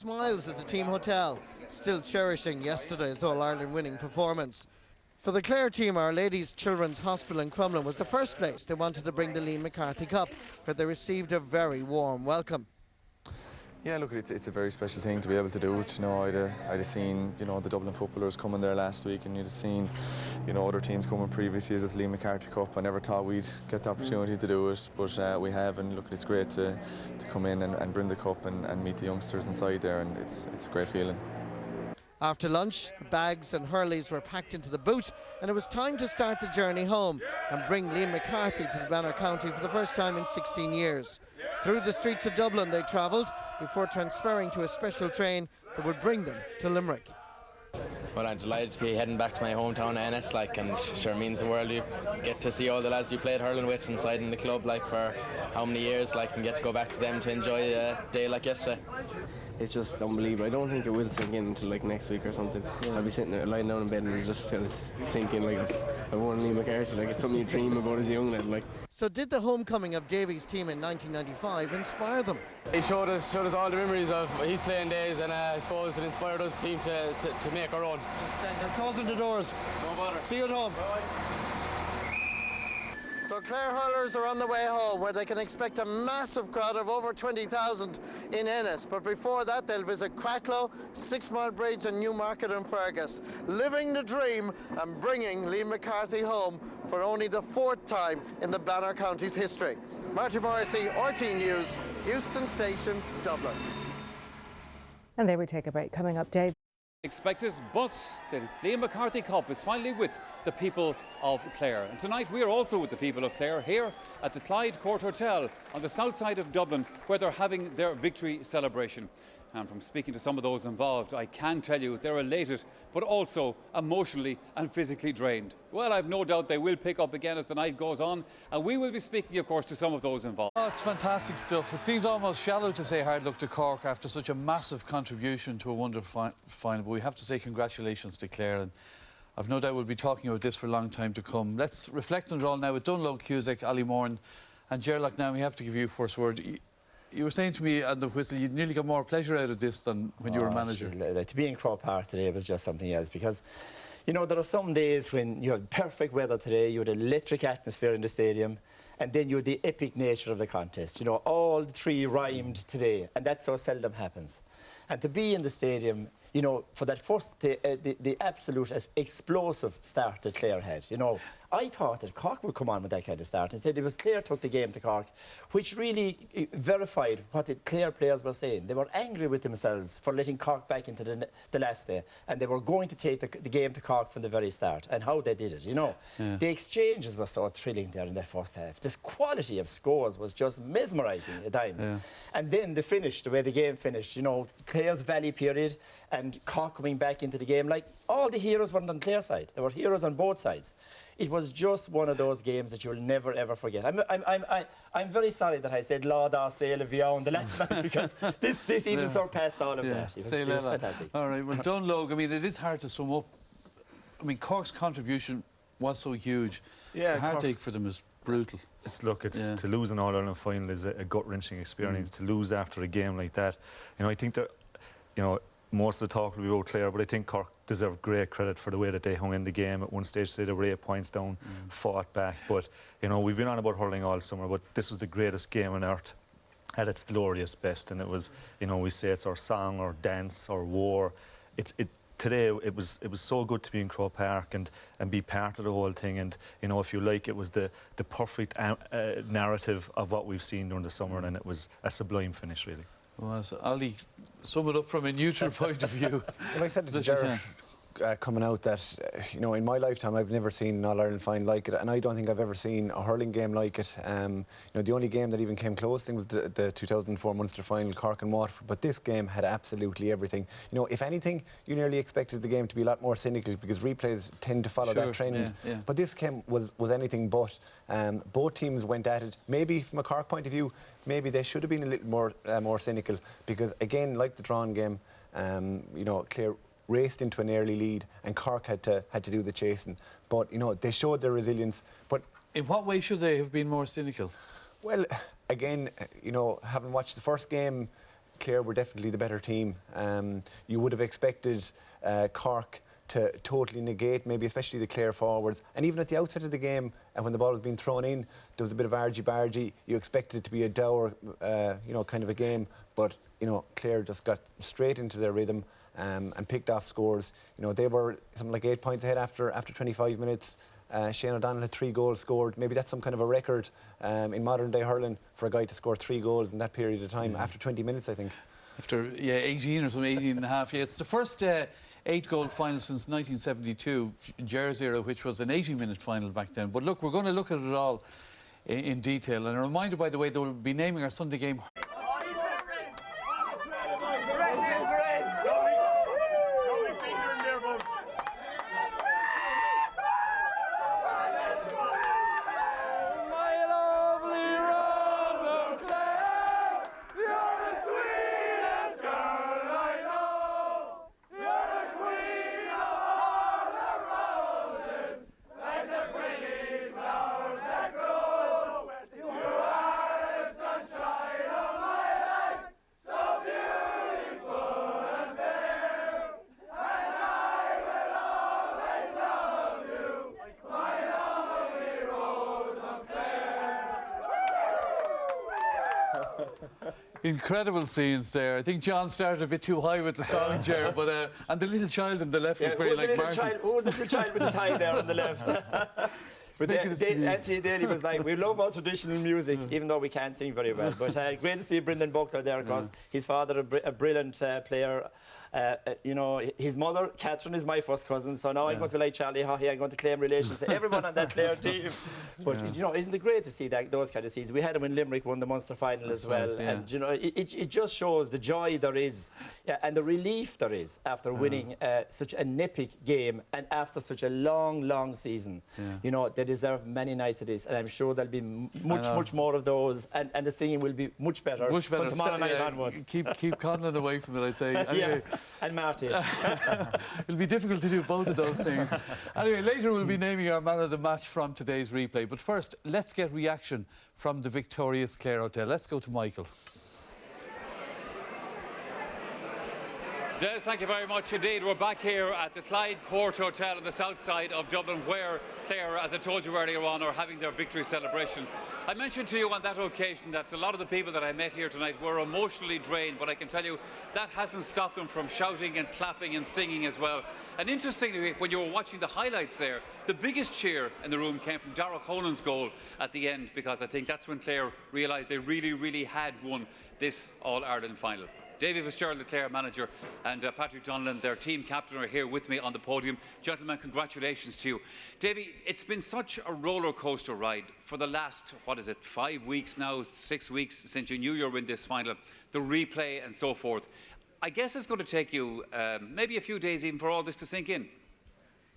Smiles at the team hotel, still cherishing yesterday's All-Ireland winning performance. For the Clare team, Our Lady's Children's Hospital in Crumlin was the first place they wanted to bring the Liam McCarthy Cup, where they received a very warm welcome. Yeah, look, it's a very special thing to be able to do it. You know, I'd have seen, you know, the Dublin footballers coming there last week, and you'd have seen, you know, other teams coming previous years with the Liam McCarthy Cup. I never thought we'd get the opportunity to do it, but we have, and look, it's great to come in and bring the cup and meet the youngsters inside there, and it's a great feeling. After lunch, the bags and hurleys were packed into the boot, and it was time to start the journey home and bring Liam McCarthy to the Banner County for the first time in 16 years. Through the streets of Dublin they travelled before transferring to a special train that would bring them to Limerick. Well, I'm delighted to be heading back to my hometown Ennis, and sure means the world. You get to see all the lads you played hurling with inside in the club, for how many years, and get to go back to them to enjoy a day like yesterday. It's just unbelievable. I don't think it will sink in until next week or something. I'll be sitting there lying down in bed and just kind of thinking I won Liam McCarthy. It's something you dream about as a young lad. So did the homecoming of Davy's team in 1995 inspire them? He showed us all the memories of his playing days, and I suppose it inspired us team to make our own. They're closing the doors. No bother. See you at home. Bye. So Clare hurlers are on the way home, where they can expect a massive crowd of over 20,000 in Ennis. But before that, they'll visit Cracklow, 6 Mile Bridge and Newmarket and Fergus, living the dream and bringing Liam McCarthy home for only the 4th time in the Banner County's history. Marty Morrissey, RT News, Houston Station, Dublin. And there we take a break. Coming up, Dave. Expected, but the Liam McCarthy Cup is finally with the people of Clare. And tonight we are also with the people of Clare here at the Clyde Court Hotel on the south side of Dublin, where they're having their victory celebration. And from speaking to some of those involved, I can tell you they're elated, but also emotionally and physically drained. Well, I've no doubt they will pick up again as the night goes on, and we will be speaking, of course, to some of those involved. Oh, it's fantastic stuff. It seems almost shallow to say hard luck to Cork after such a massive contribution to a wonderful final, but we have to say congratulations to Clare, and I've no doubt we'll be talking about this for a long time to come. Let's reflect on it all now with Dunlow, Cusack, Ali Moran and Gerlach. Now we have to give you first word. You were saying to me at the whistle you nearly got more pleasure out of this than when you were manager. To be in Croke Park today was just something else, because you know there are some days when you had perfect weather today, you had an electric atmosphere in the stadium, and then you had the epic nature of the contest. You know, all the 3 rhymed today, and that so seldom happens. And to be in the stadium, you know, for that first, the absolute explosive start that Clare had, you know, I thought that Cork would come on with that kind of start. Instead, it was Clare took the game to Cork, which really verified what the Clare players were saying. They were angry with themselves for letting Cork back into the last day, and they were going to take the game to Cork from the very start, and how they did it, you know. Yeah. The exchanges were so thrilling there in that first half. This quality of scores was just mesmerising at times. Yeah. And then the finish, the way the game finished, you know, Clare's valley period and Cork coming back into the game, like all the heroes weren't on Clare's side. There were heroes on both sides. It was just one of those games that you'll never ever forget. I'm very sorry that I said Lauda, c'est le viande the last night, because this even surpassed all of that. It was fantastic. All right, well, Dunlow, I mean, it is hard to sum up. I mean, Cork's contribution was so huge. Yeah, the heartache for them is brutal. To lose an All-Ireland final is a gut-wrenching experience. To lose after a game like that, you know, I think that, you know, most of the talk will be about Clare, but I think Cork deserve great credit for the way that they hung in the game. At one stage they were 8 points down, fought back, but you know, we've been on about hurling all summer, but this was the greatest game on earth at its glorious best, and it was, you know, we say it's our song or dance or war. Today it was so good to be in Croke Park and be part of the whole thing, and you know, if you like, it was the perfect narrative of what we've seen during the summer, and it was a sublime finish, really. Well, so Ali, sum it up from a neutral point of view. Well, I said to Jared coming out that, you know, in my lifetime I've never seen an All-Ireland final like it, and I don't think I've ever seen a hurling game like it. You know, the only game that even came close, I think, was the 2004 Munster final, Cork and Waterford, but this game had absolutely everything. You know, if anything, you nearly expected the game to be a lot more cynical, because replays tend to follow that trend. Yeah. But this game was anything but. Both teams went at it. Maybe from a Cork point of view, maybe they should have been a little more cynical, because again, like the drawn game, you know, Clare raced into an early lead and Cork had to do the chasing. But you know, they showed their resilience. But in what way should they have been more cynical? Well, again, you know, having watched the first game, Clare were definitely the better team. You would have expected Cork to totally negate, maybe especially the Clare forwards. And even at the outset of the game, when the ball was being thrown in, there was a bit of argy-bargy. You expected it to be a dour, kind of a game. But, Clare just got straight into their rhythm and picked off scores. They were something like 8 points ahead after 25 minutes. Shane O'Donnell had 3 goals scored. Maybe that's some kind of a record in modern-day hurling for a guy to score 3 goals in that period of time after 20 minutes, I think. After 18 or something, 18 and a half. Yeah, it's the first 8-goal final since 1972, Ger's era, which was an 80-minute final back then. But look, we're going to look at it all in detail. And a reminder, by the way, that we'll be naming our Sunday game. Incredible scenes there. I think John started a bit too high with the song, Ger, but and the little child on the left looked very like Martin. Who was the little child with the tie there on the left? But Anthony Daly was like, we love our traditional music, even though we can't sing very well. But great to see Brendan Buckler there across. His father, a brilliant player. His mother, Catherine, is my first cousin, so now I'm going to be like Charlie Haughey. I'm going to claim relations to everyone on that Clare team. But, isn't it great to see those kind of scenes? We had him when Limerick won the Munster final as well. Right, and, it just shows the joy there is and the relief there is after winning such an epic game and after such a long, long season. They deserve many nights of this, and I'm sure there'll be much more of those, and the singing will be much better from tomorrow night onwards. Keep Conlon away from it, I'd say. Anyway. And Martin. It'll be difficult to do both of those things. Anyway, later we'll be naming our man of the match from today's replay. But first, let's get reaction from the victorious Clare Hotel. Let's go to Michael. Des, thank you very much indeed. We're back here at the Clyde Court Hotel on the south side of Dublin, where Clare, as I told you earlier on, are having their victory celebration. I mentioned to you on that occasion that a lot of the people that I met here tonight were emotionally drained, but I can tell you that hasn't stopped them from shouting and clapping and singing as well. And interestingly, when you were watching the highlights there, the biggest cheer in the room came from Darragh Conan's goal at the end, because I think that's when Clare realised they really, really had won this All-Ireland final. Davy Fitzgerald, the Clare manager, and Patrick Donlan, their team captain, are here with me on the podium. Gentlemen, congratulations to you. Davy, it's been such a roller coaster ride for the last, 5 weeks now, 6 weeks since you knew you were in this final, the replay and so forth. I guess it's going to take you maybe a few days even for all this to sink in.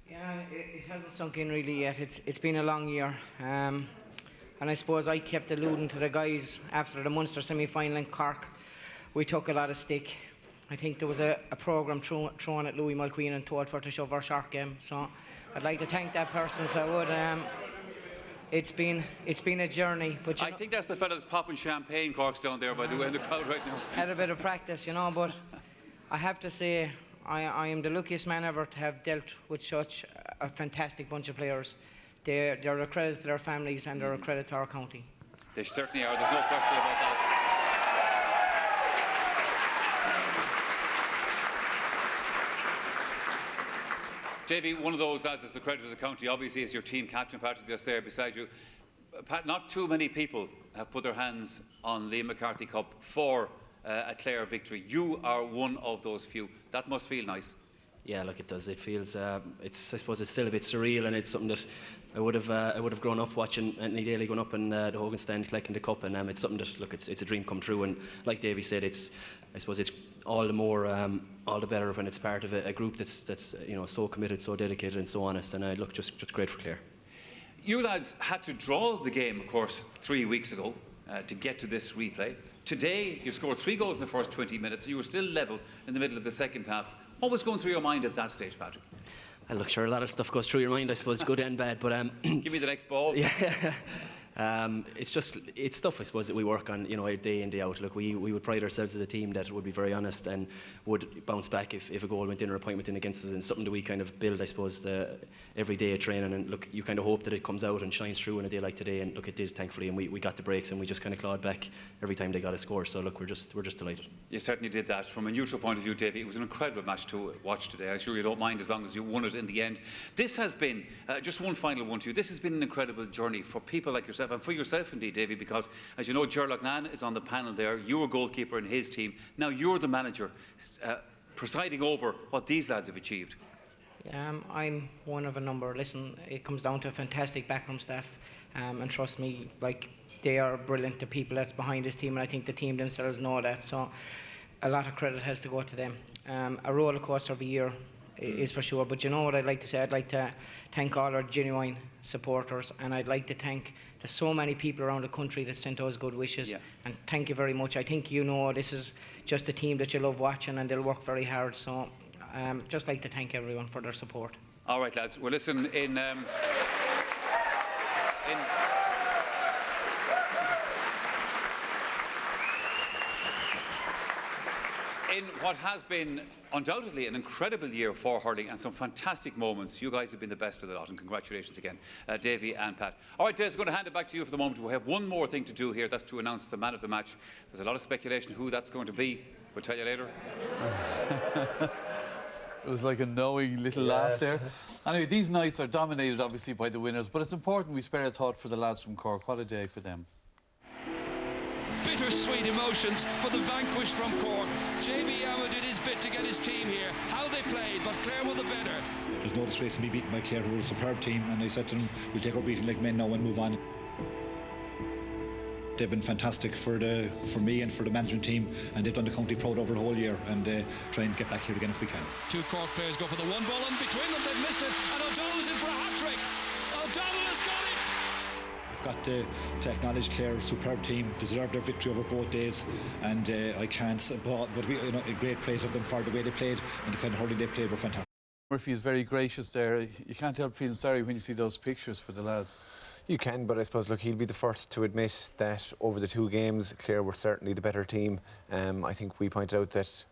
Yeah, it hasn't sunk in really yet. It's been a long year. And I suppose I kept alluding to the guys after the Munster semi-final in Cork. We took a lot of stick. I think there was a programme thrown at Louis Mulqueen and told for to shove our shark game. So I'd like to thank that person. So I would. It's been a journey. But I think that's the fella that's popping champagne corks down there, by the way, in the crowd right now. Had a bit of practice, but I have to say I am the luckiest man ever to have dealt with such a fantastic bunch of players. They're a credit to their families and they're a credit to our county. They certainly are. There's no question about that. Davy, one of those lads that's the credit of the county, obviously, is your team captain, Patrick, that's there beside you. Pat, not too many people have put their hands on Liam McCarthy Cup for a Clare victory. You are one of those few. That must feel nice. Yeah, look, it does. It feels. I suppose it's still a bit surreal, and it's something that I would have grown up watching Anthony Daly going up in the Hogan stand collecting the cup, and it's something that, look, it's a dream come true. And like Davy said, I suppose it's all the more, all the better when it's part of a group that's so committed, so dedicated, and so honest. And look, just great for Clare. You lads had to draw the game, of course, 3 weeks ago to get to this replay. Today, you scored 3 goals in the first 20 minutes. You were still level in the middle of the second half. What was going through your mind at that stage, Patrick? Look, sure, a lot of stuff goes through your mind, I suppose, good and bad. But give me the next ball. Yeah. It's stuff, I suppose, that we work on, day in, day out. Look, we would pride ourselves as a team that would be very honest and would bounce back if a goal went in or a point went in against us, and something that we kind of build, I suppose, every day of training. And look, you kind of hope that it comes out and shines through in a day like today, and look, it did, thankfully, and we got the breaks and we just kind of clawed back every time they got a score. So look, we're just delighted. You certainly did that. From a neutral point of view, Davy, it was an incredible match to watch today. I'm sure you don't mind as long as you won it in the end. This has been, just one final one to you, this has been an incredible journey for people like yourself, and for yourself indeed, Davy, because as you know, Ger Loughnane is on the panel there. You're a goalkeeper in his team. Now you're the manager, presiding over what these lads have achieved. I'm one of a number. Listen, it comes down to a fantastic backroom staff, and trust me, like, they are brilliant, the people that's behind this team, and I think the team themselves know that, so a lot of credit has to go to them. A roller coaster of a year is for sure, but you know what I'd like to say? I'd like to thank all our genuine supporters, and I'd like to thank there's so many people around the country that sent us good wishes, and thank you very much. I think this is just a team that you love watching, and they'll work very hard, so just like to thank everyone for their support. All right, lads, well listen, in what has been undoubtedly an incredible year for hurling and some fantastic moments, you guys have been the best of the lot, and congratulations again, Davy and Pat. All right, Des, I'm going to hand it back to you for the moment. We have one more thing to do here, that's to announce the man of the match. There's a lot of speculation who that's going to be. We'll tell you later. It was like a knowing little laugh there. Anyway, these nights are dominated obviously by the winners, but it's important we spare a thought for the lads from Cork. What a day for them. Bittersweet emotions for the vanquished from Cork. JB Amma did his bit to get his team here. How they played, but Clare were the better. There's no disgrace to be beaten by Clare, who were a superb team, and I said to them, we'll take our beating like men now and move on. They've been fantastic for me and for the management team, and they've done the county proud over the whole year, and try and get back here again if we can. Two Cork players go for the one ball, and between them they've missed it, and O'Donnell's in for a hat-trick. O'Donnell has got it! I've got to acknowledge Clare, superb team, deserved their victory over both days, and I can't, but we, a great praise of them for the way they played, and the kind of hurling they played were fantastic. Murphy is very gracious there. You can't help feeling sorry when you see those pictures for the lads. You can, but I suppose, look, he'll be the first to admit that over the two games, Clare were certainly the better team. I think we pointed out that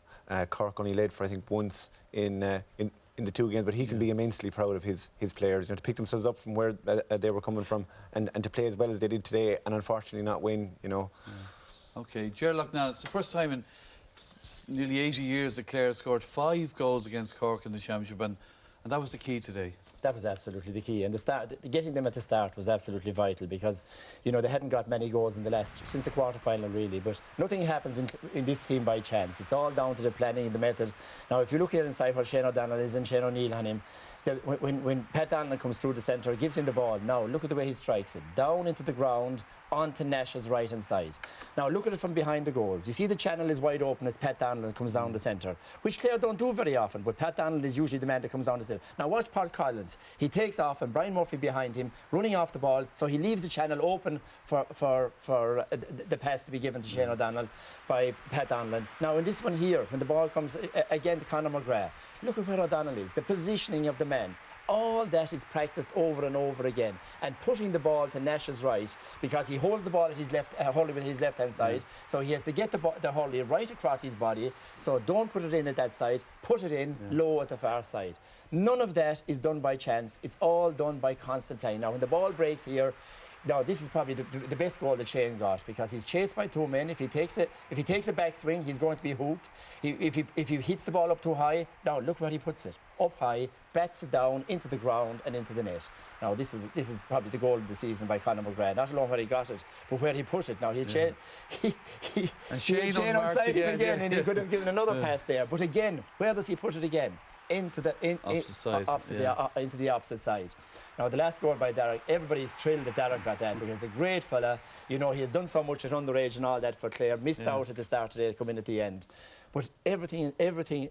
Cork only led for, I think, once in the two games, but he can be immensely proud of his players, to pick themselves up from where they were coming from and to play as well as they did today, and unfortunately not win, OK, Ger Loughnane, it's the first time in nearly 80 years that Clare scored 5 goals against Cork in the championship, and that was the key today. That was absolutely the key, and getting them at the start was absolutely vital, because they hadn't got many goals in since the quarter-final really, but nothing happens in this team by chance. It's all down to the planning and the method. Now if you look here inside where Shane O'Donnell is and Shane O'Neill on him, when Pat Donlan comes through the centre, gives him the ball, now look at the way he strikes it, down into the ground, onto Nash's right-hand side. Now look at it from behind the goals. You see the channel is wide open as Pat Donlan comes down the centre, which Clare don't do very often, but Pat Donlan is usually the man that comes down the centre. Now watch Pat Collins. He takes off and Brian Murphy behind him, running off the ball, so he leaves the channel open for the pass to be given to Shane O'Donnell by Pat Donlan. Now in this one here, when the ball comes again to Conor McGrath, look at where O'Donnell is, the positioning of the man. All that is practiced over and over again, and putting the ball to Nash's right, because he holds the ball at his left, Hurley with his left-hand side, so he has to get the Hurley right across his body, so don't put it in at that side, put it in low at the far side. None of that is done by chance, it's all done by constant playing. Now when the ball breaks here, now this is probably the best goal that Shane got, because he's chased by 2 men. If he takes a backswing, he's going to be hooked. If he hits the ball up too high, now look where he puts it, up high, bats it down into the ground and into the net. Now this is probably the goal of the season by Conor McGrath. Not alone where he got it, but where he put it. Now Shane onside him again, and he could have given another pass there. But again, where does he put it again? Into the opposite side. Now the last goal by Derek, everybody's thrilled that Derek got that, because he's a great fella. He has done so much at underage and all that for Clare, missed out at the start today, come in at the end. But everything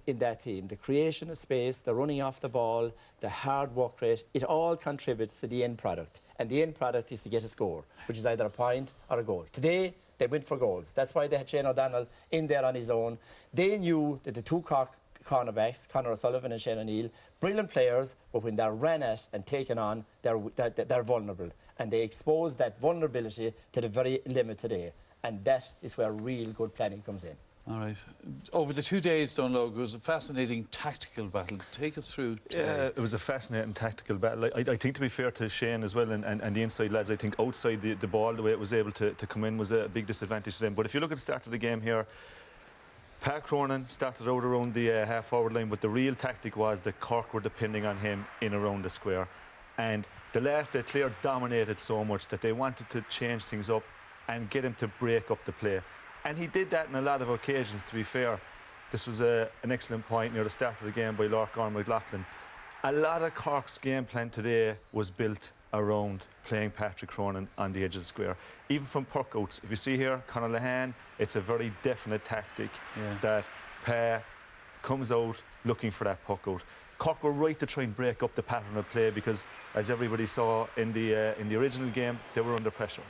in that team, the creation of space, the running off the ball, the hard work rate, it all contributes to the end product. And the end product is to get a score, which is either a point or a goal. Today, they went for goals. That's why they had Shane O'Donnell in there on his own. They knew that the two Cork cornerbacks, Conor O'Sullivan and Shane O'Neill, brilliant players, but when they're ran at and taken on, they're vulnerable. And they expose that vulnerability to the very limit today. And that is where real good planning comes in. All right. Over the 2 days, Donlogue, it was a fascinating tactical battle. Take us through today. Yeah, it was a fascinating tactical battle. I think, to be fair to Shane as well and the inside lads, I think outside the ball, the way it was able to come in was a big disadvantage to them. But if you look at the start of the game here, Pat Cronin started out around the half-forward line, but the real tactic was that Cork were depending on him in around the square. And the last day, Clare dominated so much that they wanted to change things up and get him to break up the play. And he did that on a lot of occasions, to be fair. This was an excellent point near the start of the game by Lord Gorm McLaughlin. A lot of Cork's game plan today was built around playing Patrick Cronin on the edge of the square. Even from puck outs, if you see here, Conor Lehane, it's a very definite tactic that Pa comes out looking for that puck out. Cork were right to try and break up the pattern of play because, as everybody saw in the original game, they were under pressure.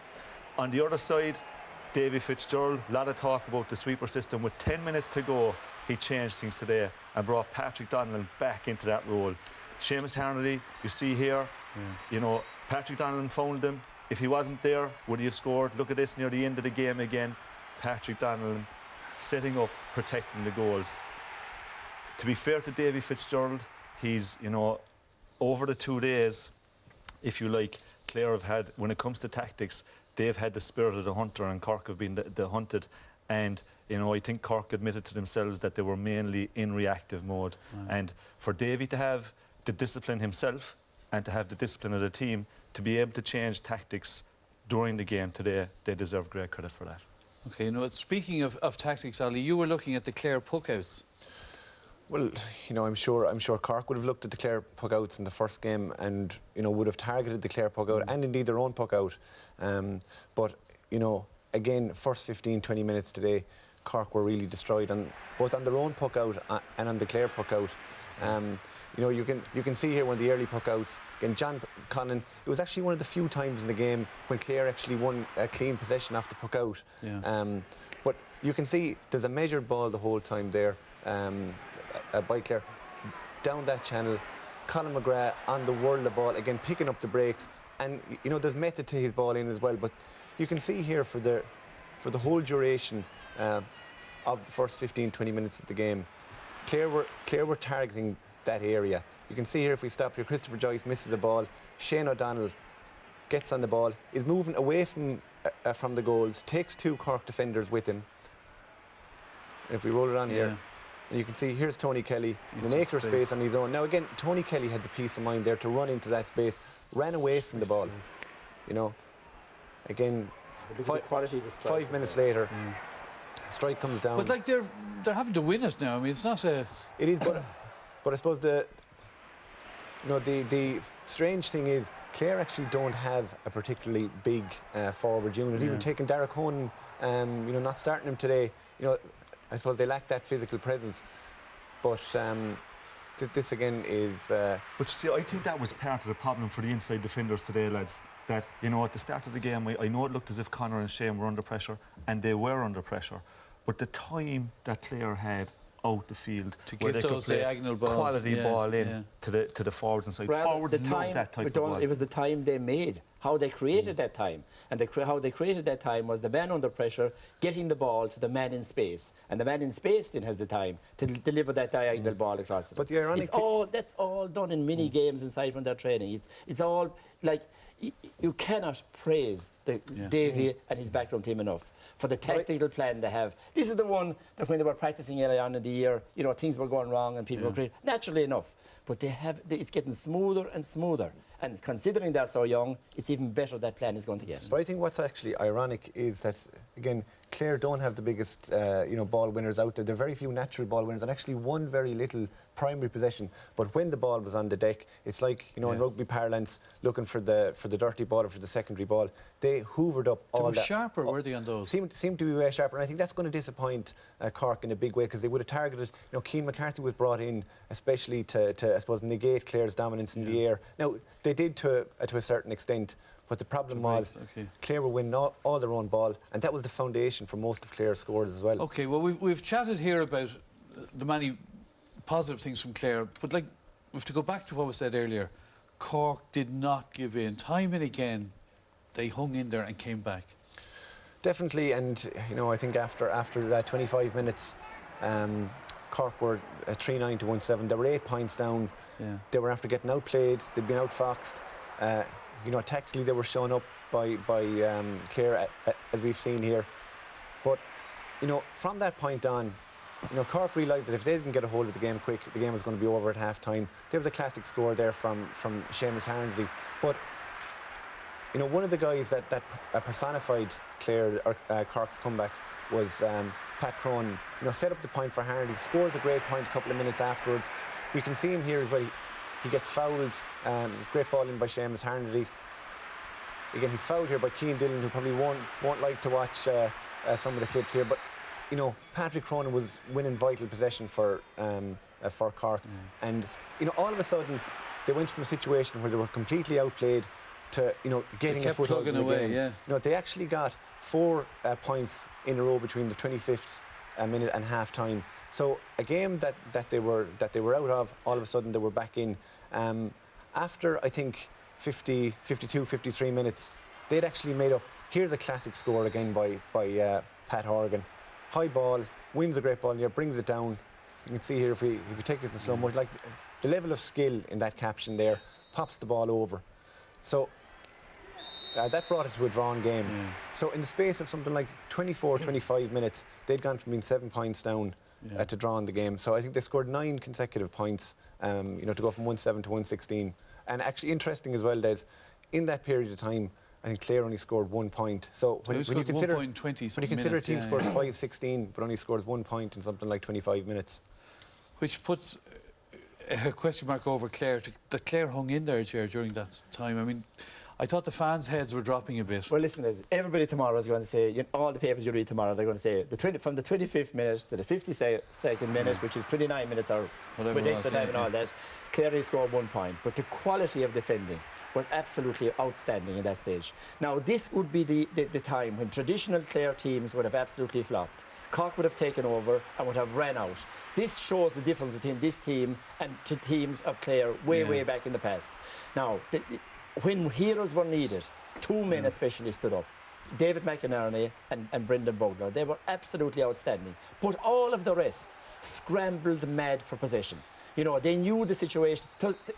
On the other side, Davy Fitzgerald, a lot of talk about the sweeper system. With 10 minutes to go, he changed things today and brought Patrick Donnellan back into that role. Seamus Harnedy, you see here, you know, Patrick Donnellan found him. If he wasn't there, would he have scored? Look at this near the end of the game again. Patrick Donnellan setting up, protecting the goals. To be fair to Davy Fitzgerald, he's, you know, over the 2 days, if you like, Clare have had, when it comes to tactics, they've had the spirit of the hunter and Cork have been the hunted. And, you know, I think Cork admitted to themselves that they were mainly in reactive mode. And for Davy to have the discipline himself and to have the discipline of the team to be able to change tactics during the game today, they deserve great credit for that. OK, you know, speaking of tactics, Ali, you were looking at the Clare puckouts. Well, you know, I'm sure Cork would have looked at the Clare puckouts in the first game and, you know, would have targeted the Clare puckout and indeed their own puckout. But, you know, again, first 15, 20 minutes today, Cork were really destroyed, both on their own puckout and on the Clare puckout. You know, you can see here one of the early puckouts. Again, John Conlon, it was actually one of the few times in the game when Clare actually won a clean possession off the puckout. But you can see there's a measured ball the whole time there. By Clare, down that channel, Colin McGrath on the whirl the ball, again picking up the breaks, and you know there's method to his ball in as well. But you can see here for the whole duration of the first 15-20 minutes of the game, Clare were targeting that area. You can see here if we stop here, Christopher Joyce misses the ball, Shane O'Donnell gets on the ball, is moving away from the goals, takes 2 Cork defenders with him. And if we roll it on here. And you can see here's Tony Kelly in an acre space on his own. Now again, Tony Kelly had the peace of mind there to run into that space, ran away from the ball. You know, again, 5 minutes later, strike comes down. But like they're having to win it now. I mean, it's not a. It is, but I suppose the strange thing is Clare actually don't have a particularly big forward unit. Even taking Derek Honan, you know, not starting him today, you know. I suppose they lack that physical presence, but this again is. But you see, I think that was part of the problem for the inside defenders today, lads. That, you know, at the start of the game, I know it looked as if Conor and Shane were under pressure, and they were under pressure. But the time that Clare had out the field to give those diagonal balls, quality ball in to the forwards and side. Forwards love that type of ball. It was the time they made, how they created that time. And how they created that time was the man under pressure getting the ball to the man in space. And the man in space then has the time to deliver that diagonal ball across the. But the ironic that's all done in mini games inside when they're training. It's all like you cannot praise Davy and his backroom team enough for the tactical plan they have. This is the one that when they were practicing early on in the year, you know, things were going wrong and people were creating, naturally enough. But it's getting smoother and smoother. And considering they're so young, it's even better that plan is going to get. But I think what's actually ironic is that, again, Clare don't have the biggest you know, ball winners out there. There are very few natural ball winners and actually one very little primary possession. But when the ball was on the deck, it's like, you know, in rugby parlance, looking for the dirty ball or for the secondary ball. They hoovered up all that. They were sharper, were they, on those? Seemed to be way sharper. And I think that's going to disappoint Cork in a big way because they would have targeted, you know, Cian McCarthy was brought in especially to I suppose, negate Clare's dominance in the air. Now, they did to a certain extent. But the problem was Clare were winning all their own ball, and that was the foundation for most of Clare's scores as well. OK, well, we've chatted here about the many positive things from Clare, but like, we have to go back to what was said earlier. Cork did not give in. Time and again, they hung in there and came back. Definitely, and you know, I think after that 25 minutes, Cork were 3-9 to 1-7. They were 8 points down. Yeah. They were after getting outplayed. They'd been outfoxed. You know, tactically they were shown up by Clare, as we've seen here. But you know, from that point on, you know, Cork realised that if they didn't get a hold of the game quick, the game was going to be over at half-time. There was a classic score there from Seamus Harnedy. But you know, one of the guys that personified Clare or Cork's comeback was Pat Crone. You know, set up the point for Harnedy, scores a great point a couple of minutes afterwards. We can see him here as well. He gets fouled. Great ball in by Seamus Harnedy. Again, he's fouled here by Cian Dillon, who probably won't like to watch some of the clips here. But you know, Patrick Cronin was winning vital possession for Cork, and you know, all of a sudden they went from a situation where they were completely outplayed to, you know, getting a foothold in the game. Yeah. You know, they actually got 4 points in a row between the 25th minute and half time. So a game that they were out of, all of a sudden they were back in. After I think 50, 52, 53 minutes, they'd actually made up. Here's a classic score again by Pat Horgan. High ball, wins a great ball here, brings it down. You can see here if we take this in slow motion, like the level of skill in that caption there, pops the ball over. So that brought it to a drawn game. So in the space of something like 24, 25 minutes, they'd gone from being 7 points down to drawing the game. So I think they scored 9 consecutive points, you know, to go from 1-7 to 1-16. And actually interesting as well, Des, in that period of time, I think Clare only scored 1 point. So when you consider a team scores 5-16 but only scores 1 point in something like 25 minutes, which puts a question mark over Clare. That Clare hung in there, Chair, during that time. I mean, I thought the fans' heads were dropping a bit. Well, listen, everybody tomorrow is going to say, you know, all the papers you read tomorrow, they're going to say from the 25th minute to the 52nd minute, which is 29 minutes or with extra time and all that, Clare scored 1 point. But the quality of defending was absolutely outstanding in that stage. Now, this would be the time when traditional Clare teams would have absolutely flopped. Cork would have taken over and would have ran out. This shows the difference between this team and to teams of Clare way back in the past. Now, when heroes were needed, 2 men especially stood up. David McInerney and Brendan Bogler. They were absolutely outstanding. But all of the rest scrambled mad for possession. You know, they knew the situation.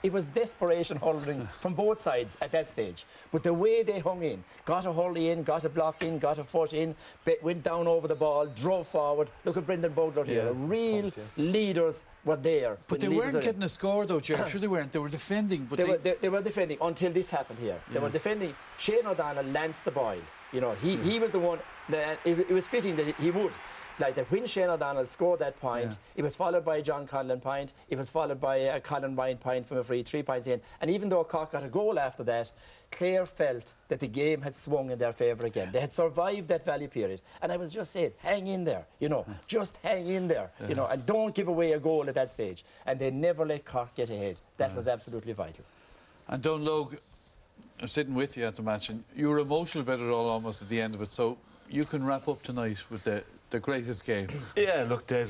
It was desperation hurling from both sides at that stage. But the way they hung in, got a hurley in, got a block in, got a foot in, went down over the ball, drove forward. Look at Brendan Bogler here. Real leaders were there. But they weren't getting a score, though, Jerry. Sure they weren't. They were defending. But they were defending until this happened here. They were defending. Shane O'Donnell lanced the Boyle. You know, he was the one that it was fitting that he would. Like that when Shane O'Donnell scored that point, it was followed by a John Conlon point, it was followed by a Colin Ryan point from a free, 3 points in. And even though Cork got a goal after that, Clare felt that the game had swung in their favour again. They had survived that valley period. And I was just saying, hang in there, you know, just hang in there, you know, and don't give away a goal at that stage. And they never let Cork get ahead. That was absolutely vital. And Don Logue, I'm sitting with you at the match, and you were emotional about it all almost at the end of it. So you can wrap up tonight with the greatest game. Yeah, look, Des,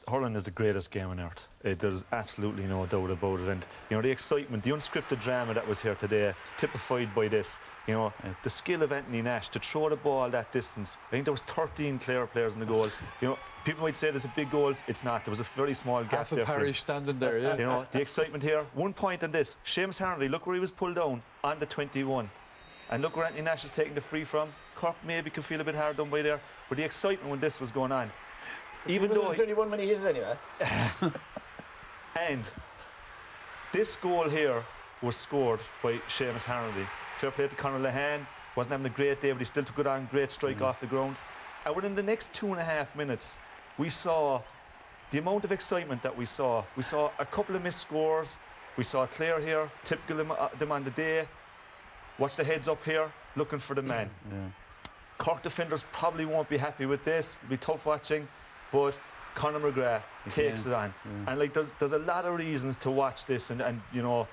hurling is the greatest game on earth. There's absolutely no doubt about it. And, you know, the excitement, the unscripted drama that was here today, typified by this, you know, the skill of Anthony Nash to throw the ball that distance. I think there was 13 Clare players in the goal. You know, people might say there's a big goals. It's not. There was a very small gap there. Half a parish standing there, yeah. You know, the excitement here. 1 point on this. Seamus Harnedy, look where he was pulled down on the 21. And look where Anthony Nash is taking the free from. Cork maybe could feel a bit hard done by there. But the excitement when this was going on, even though 31 when he hit it anyway. And this goal here was scored by Seamus Harnedy. Fair play to Conor Lehane. Wasn't having a great day, but he still took it on. Great strike off the ground. And within the next 2.5 minutes, we saw the amount of excitement that we saw. We saw a couple of missed scores. We saw Clare here, typical them on the day. Watch the heads up here, looking for the man. Cork defenders probably won't be happy with this. It'll be tough watching, but Conor McGrath takes it on. And like, there's a lot of reasons to watch this, and you know,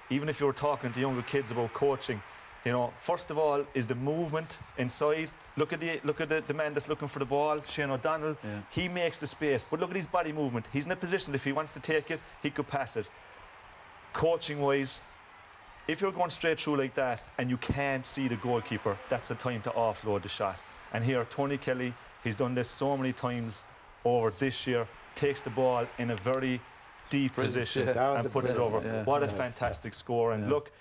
even if you're talking to younger kids about coaching, you know, first of all is the movement inside. Look at the man that's looking for the ball, Shane O'Donnell. Yeah. He makes the space, but look at his body movement. He's in a position, if he wants to take it, he could pass it. Coaching-wise, if you're going straight through like that and you can't see the goalkeeper, that's the time to offload the shot. And here, Tony Kelly, he's done this so many times over this year, takes the ball in a very deep position and puts it over. Yeah. What a fantastic score. And look,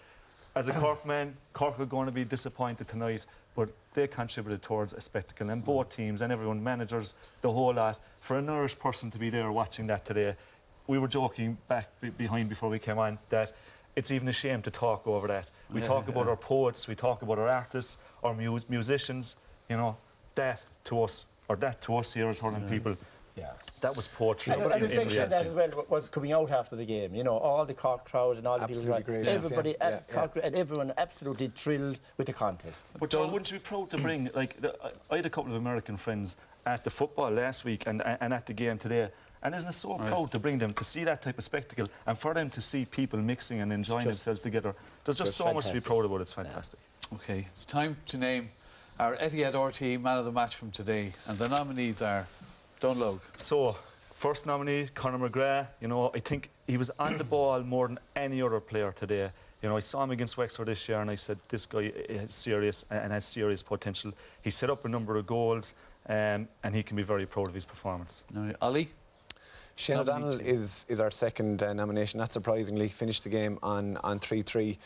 as a Cork man, Cork are going to be disappointed tonight, but they contributed towards a spectacle. And both teams and everyone, managers, the whole lot, for an Irish person to be there watching that today, we were joking back behind before we came on that it's even a shame to talk over that. We talk about our poets, we talk about our artists, our musicians, you know, that to us here as hurling people. Yeah. That was poetry. And a reflection of that as well was coming out after the game. You know, all the Cork crowd and all the people, everybody at Cork, and everyone absolutely thrilled with the contest. But John, wouldn't you be proud to bring, like, I had a couple of American friends at the football last week and at the game today, and isn't it so proud to bring them to see that type of spectacle and for them to see people mixing and enjoying themselves together? There's just so much to be proud about. It's fantastic. Okay, it's time to name our Etihad RT man of the match from today, and the nominees are Dunlog. So, first nominee, Conor McGrath. You know, I think he was on the ball more than any other player today. You know, I saw him against Wexford this year and I said, this guy is serious and has serious potential. He set up a number of goals and he can be very proud of his performance. Ollie? Shane O'Donnell is our second nomination. Not surprisingly, finished the game on 3-3.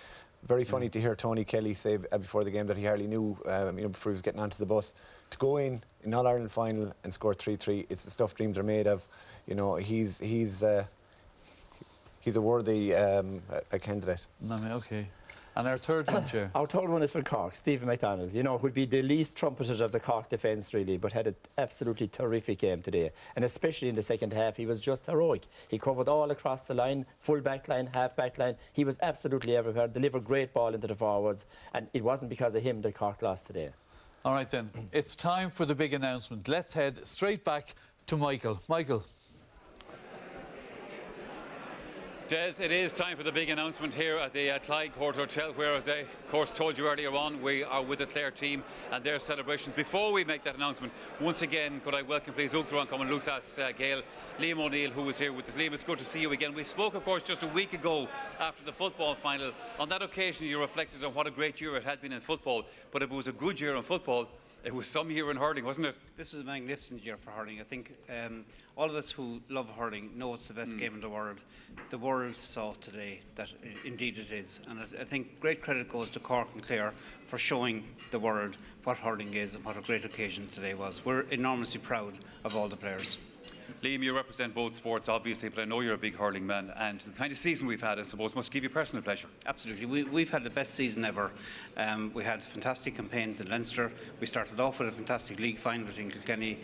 Very funny to hear Tony Kelly say before the game that he hardly knew, you know, before he was getting onto the bus, to go in All-Ireland final and score 3-3. It's the stuff dreams are made of. You know, he's a worthy candidate. Okay. And our third one, Chair? Our third one is for Cork, Stephen McDonald. You know, who'd be the least trumpeted of the Cork defence, really, but had an absolutely terrific game today. And especially in the second half, he was just heroic. He covered all across the line, full back line, half back line. He was absolutely everywhere, delivered great ball into the forwards, and it wasn't because of him that Cork lost today. All right, then. It's time for the big announcement. Let's head straight back to Michael. Michael. Des, it is time for the big announcement here at the Clyde Court Hotel, where, as I, of course, told you earlier on, we are with the Clare team and their celebrations. Before we make that announcement, once again, could I welcome, please, Ultron Common Luthas Gale, Liam O'Neill, who is here with us. Liam, it's good to see you again. We spoke, of course, just a week ago after the football final. On that occasion, you reflected on what a great year it had been in football. But if it was a good year in football, it was some year in hurling, wasn't it? This was a magnificent year for hurling. I think all of us who love hurling know it's the best game in the world. The world saw today that indeed it is. And I think great credit goes to Cork and Clare for showing the world what hurling is and what a great occasion today was. We're enormously proud of all the players. Liam, you represent both sports, obviously, but I know you're a big hurling man, and the kind of season we've had, I suppose, must give you personal pleasure. Absolutely. We've had the best season ever. We had fantastic campaigns in Leinster. We started off with a fantastic league final between Kilkenny.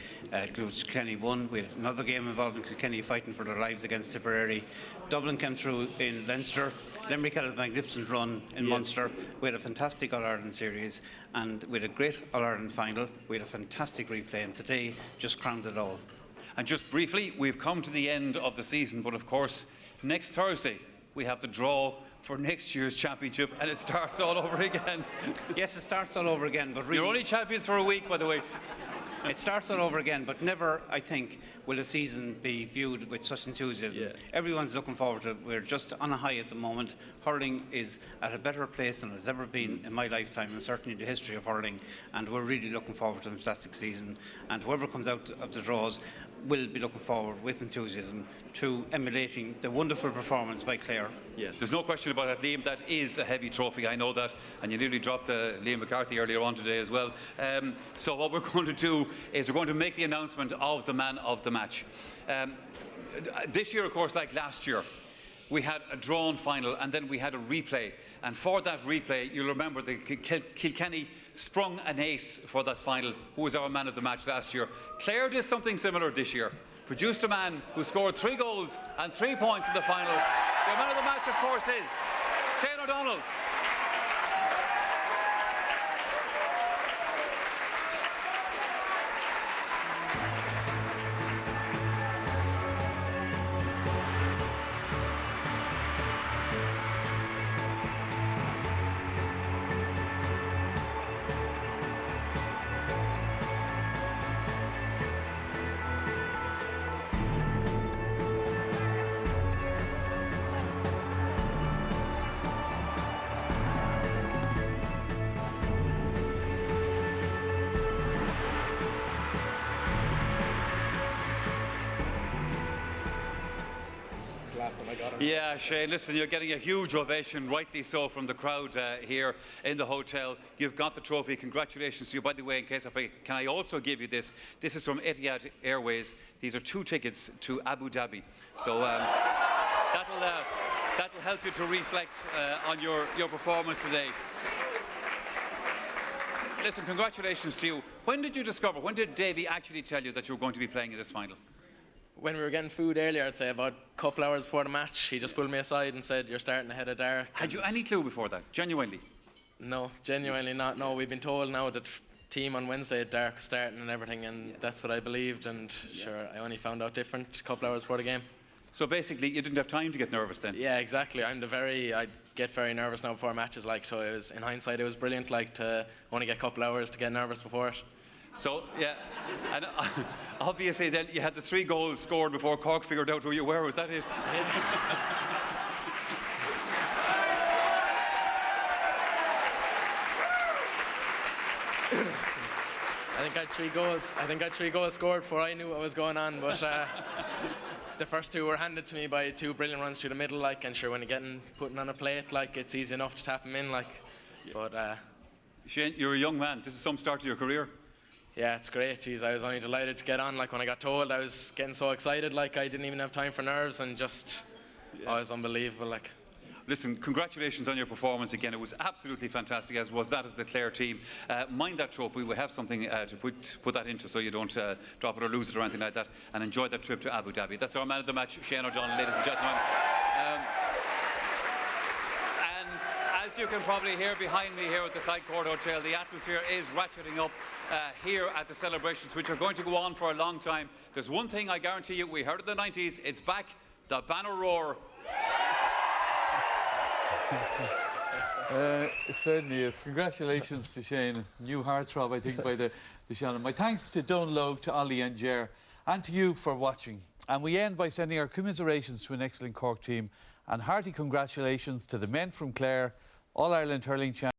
Kilkenny won. We had another game involving Kilkenny fighting for their lives against Tipperary. Dublin came through in Leinster. Limerick had a magnificent run in Munster. We had a fantastic All-Ireland series, and we had a great All-Ireland final. We had a fantastic replay, and today just crowned it all. And just briefly, we've come to the end of the season, but of course, next Thursday, we have the draw for next year's championship, and it starts all over again. Yes, it starts all over again, but really... You're only champions for a week, by the way. It starts all over again, but never, I think, will a season be viewed with such enthusiasm. Yeah. Everyone's looking forward to it. We're just on a high at the moment. Hurling is at a better place than it's ever been in my lifetime, and certainly the history of hurling. And we're really looking forward to a fantastic season. And whoever comes out of the draws will be looking forward with enthusiasm to emulating the wonderful performance by Clare. Yeah, there's no question about that, Liam. That is a heavy trophy, I know that, and you nearly dropped Liam McCarthy earlier on today as well. So what we're going to do is we're going to make the announcement of the man of the match. This year, of course, like last year, we had a drawn final and then we had a replay. And for that replay, you'll remember that Kilkenny sprung an ace for that final, who was our man of the match last year. Clare did something similar this year. Produced a man who scored 3 goals and 3 points in the final. The man of the match, of course, is Shane O'Donnell. last time I got it. Yeah, Shane, listen, you're getting a huge ovation, rightly so, from the crowd here in the hotel. You've got the trophy. Congratulations to you. By the way, in case can I also give you this? This is from Etihad Airways. These are 2 tickets to Abu Dhabi. So that'll help you to reflect on your performance today. Listen, congratulations to you. When did you discover, when did Davy actually tell you that you were going to be playing in this final? When we were getting food earlier, I'd say about a couple hours before the match, he just pulled me aside and said, "You're starting ahead of dark." Had you any clue before that, genuinely? No, genuinely not. No, we've been told now that team on Wednesday at dark starting and everything, and that's what I believed, and sure, I only found out different a couple hours before the game. So basically, you didn't have time to get nervous then? Yeah, exactly. I get very nervous now before matches, like, so it was, in hindsight, it was brilliant, like, to only get a couple hours to get nervous before it. So, yeah, and obviously then you had the 3 goals scored before Cork figured out who you were. Was that it? I think I had 3 goals. I think I had 3 goals scored before I knew what was going on, but the first 2 were handed to me by 2 brilliant runs through the middle, like, and sure, when you're putting on a plate, like, it's easy enough to tap them in, like, but... Shane, you're a young man. This is some start to your career. Yeah, it's great. Jeez, I was only delighted to get on. Like, when I got told, I was getting so excited, like, I didn't even have time for nerves, and just, it was unbelievable, like. Listen, congratulations on your performance again. It was absolutely fantastic, as was that of the Clare team. Mind that trophy. We have something to put that into, so you don't drop it or lose it or anything like that. And enjoy that trip to Abu Dhabi. That's our man of the match, Shane O'Donnell, ladies and gentlemen. And as you can probably hear behind me here at the Clyde Court Hotel, the atmosphere is ratcheting up here at the celebrations, which are going to go on for a long time. There's one thing I guarantee you, we heard in the 90s, it's back, the banner roar. It certainly is. Congratulations to Shane. New heartthrob, I think, by the Shannon. My thanks to Donal Logue, to Ollie and Ger, and to you for watching. And we end by sending our commiserations to an excellent Cork team, and hearty congratulations to the men from Clare, All-Ireland Hurling champions.